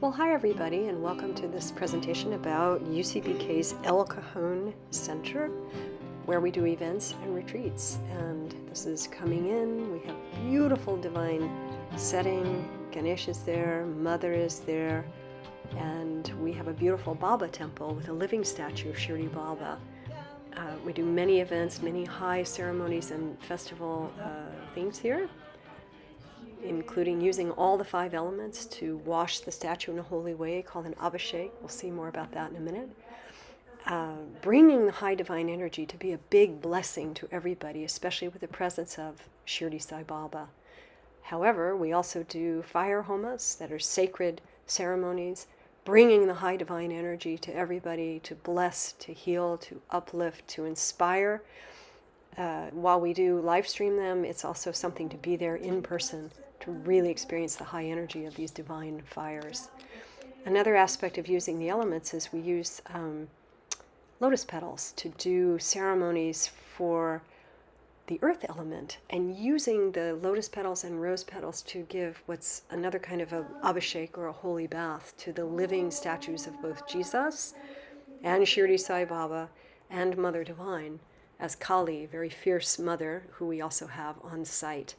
Well, hi everybody, and welcome to this presentation about UCBK's El Cajon Center, where we do events and retreats. And this is coming in. We have beautiful divine setting. Ganesh is there, Mother is there, and we have a beautiful Baba temple with a living statue of Shirdi Baba. We do many events, many high ceremonies and festival things here, including using all the 5 elements to wash the statue in a holy way called an abhishek. We'll see more about that in a minute. Bringing the high divine energy to be a big blessing to everybody, especially with the presence of Shirdi Sai Baba. However, we also do fire homas that are sacred ceremonies, bringing the high divine energy to everybody to bless, to heal, to uplift, to inspire. While we do live stream them, it's also something to be there in person to really experience the high energy of these divine fires. Another aspect of using the elements is we use lotus petals to do ceremonies for the earth element, and using the lotus petals and rose petals to give what's another kind of a abhishek or a holy bath to the living statues of both Jesus and Shirdi Sai Baba and Mother Divine, as Kali, very fierce mother, who we also have on site.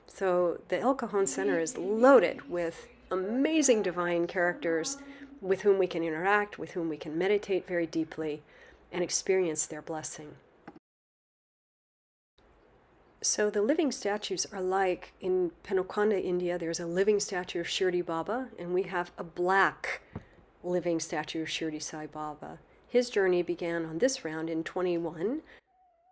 So the El Cajon Center is loaded with amazing divine characters with whom we can interact, with whom we can meditate very deeply and experience their blessing. So the living statues are like, in Penukonda, India, there's a living statue of Shirdi Baba, and we have a black living statue of Shirdi Sai Baba. His journey began on this round in 21,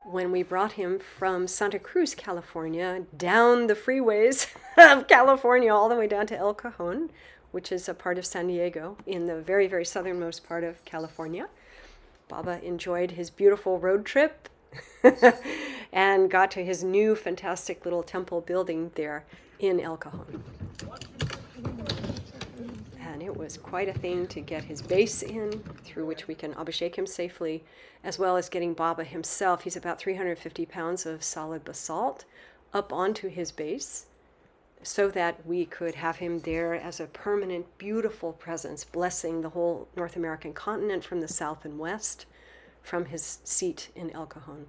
when we brought him from Santa Cruz, California, down the freeways of California, all the way down to El Cajon, which is a part of San Diego, in the very, very southernmost part of California. Baba enjoyed his beautiful road trip and got to his new fantastic little temple building there in El Cajon. And it was quite a thing to get his base in, through which we can abhishek him safely, as well as getting Baba himself. He's about 350 pounds of solid basalt up onto his base, so that we could have him there as a permanent, beautiful presence, blessing the whole North American continent from the south and west, from his seat in El Cajon.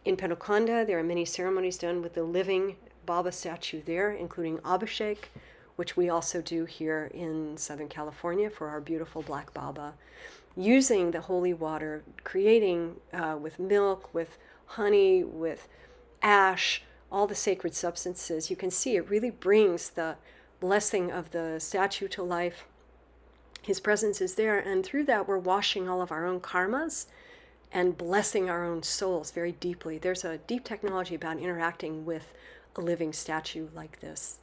In Penukonda, there are many ceremonies done with the living Baba statue there, including abhishek, which we also do here in Southern California for our beautiful Black Baba, using the holy water, creating with milk, with honey, with ash, all the sacred substances. You can see it really brings the blessing of the statue to life. His presence is there, and through that we're washing all of our own karmas and blessing our own souls very deeply. There's a deep technology about interacting with a living statue like this.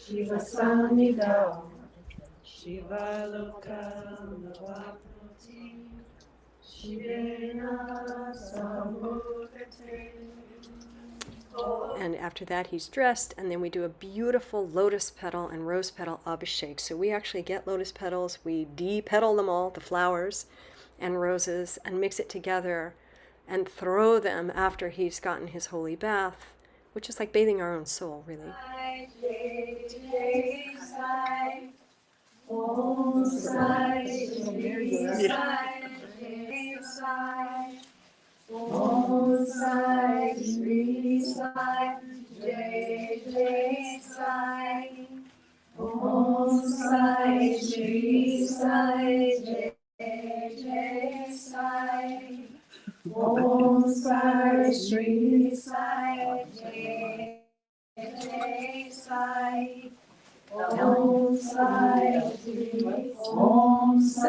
Shiva Samnidao, Shiva Loka Navapati, Shivena Samukate. And after that, he's dressed, and then we do a beautiful lotus petal and rose petal abhishek. So we actually get lotus petals, we de-petal them all, the flowers and roses, and mix it together and throw them after he's gotten his holy bath, which is like bathing our own soul, really. Om Sai Shri Sai Jai Jai Sai. Om Sai Shri Sai Jai Jai Sai. Om Sai Shri Sai Jai Jai Sai. Om Sai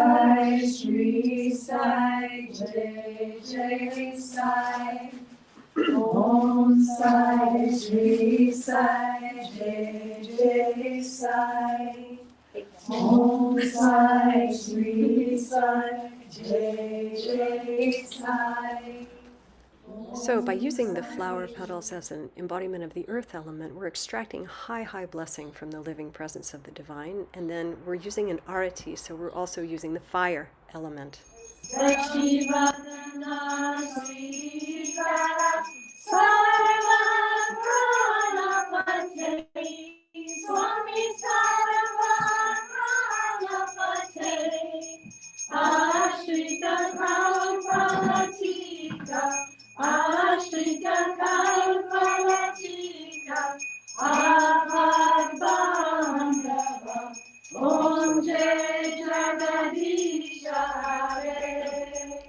Shri Sai Jai Jai Sai. Om Sai Shri Sai Jai Jai Sai. Om Sai Shri Sai Jai Jai Sai. So by using the flower petals as an embodiment of the earth element, we're extracting high, high blessing from the living presence of the divine. And then we're using an arati, so we're also using the fire element.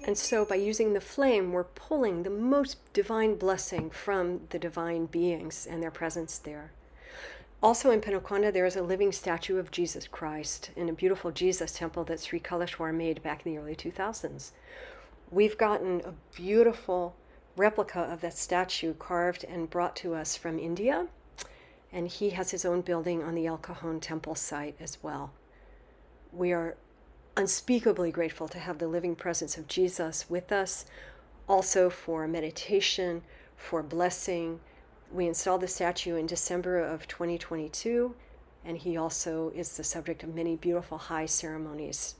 And so by using the flame, we're pulling the most divine blessing from the divine beings and their presence there. Also in Penukonda, there is a living statue of Jesus Christ in a beautiful Jesus temple that Sri Kaleshwar made back in the early 2000s. We've gotten a beautiful replica of that statue carved and brought to us from India, and he has his own building on the El Cajon temple site as well. We are unspeakably grateful to have the living presence of Jesus with us, also for meditation, for blessing. We installed the statue in December of 2022, and he also is the subject of many beautiful high ceremonies.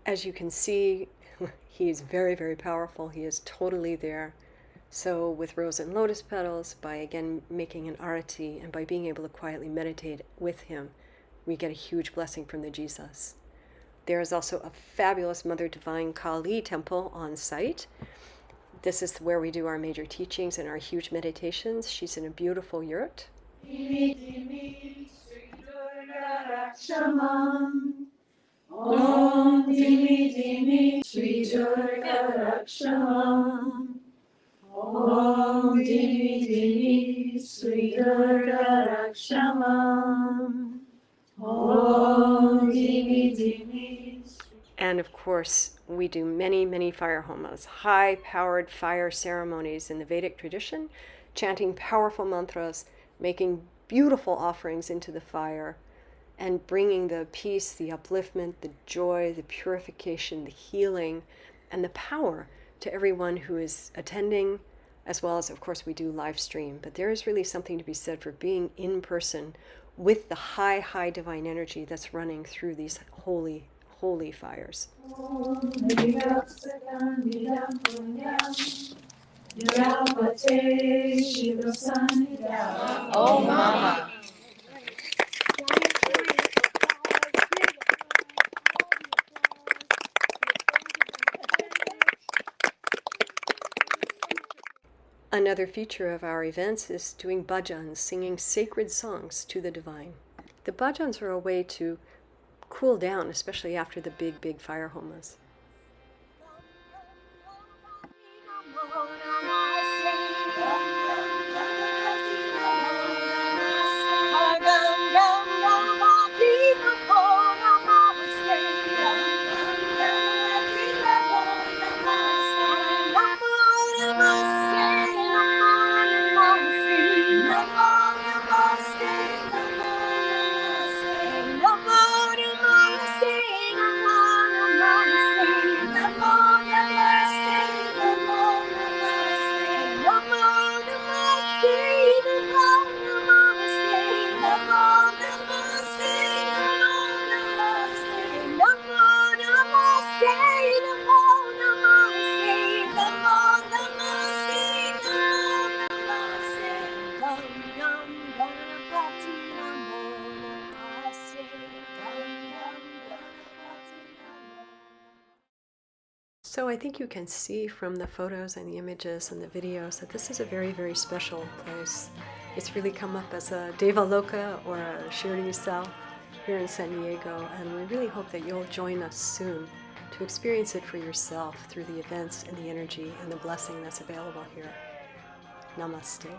As you can see, he is very, very powerful. He is totally there. So with rose and lotus petals, by again making an arati and by being able to quietly meditate with him, we get a huge blessing from the Jesus. There is also a fabulous Mother Divine Kali temple on site. This is where we do our major teachings and our huge meditations. She's in a beautiful yurt. Om Dimi Dimi Sri Durga Rakshamam. Om Dimi Dimi Sri Durga Rakshamam. Om Dimi Dimi. And of course, we do many, many fire homas, high-powered fire ceremonies in the Vedic tradition, chanting powerful mantras, making beautiful offerings into the fire, and bringing the peace, the upliftment, the joy, the purification, the healing, and the power to everyone who is attending, as well as, of course, we do live stream. But there is really something to be said for being in person with the high, high divine energy that's running through these holy, holy fires. Oh, Mama. Another feature of our events is doing bhajans, singing sacred songs to the divine. The bhajans are a way to cool down, especially after the big, big fire homas. So I think you can see from the photos and the images and the videos that this is a very, very special place. It's really come up as a Devaloka or a Shirdi South here in San Diego, and we really hope that you'll join us soon to experience it for yourself through the events and the energy and the blessing that's available here. Namaste.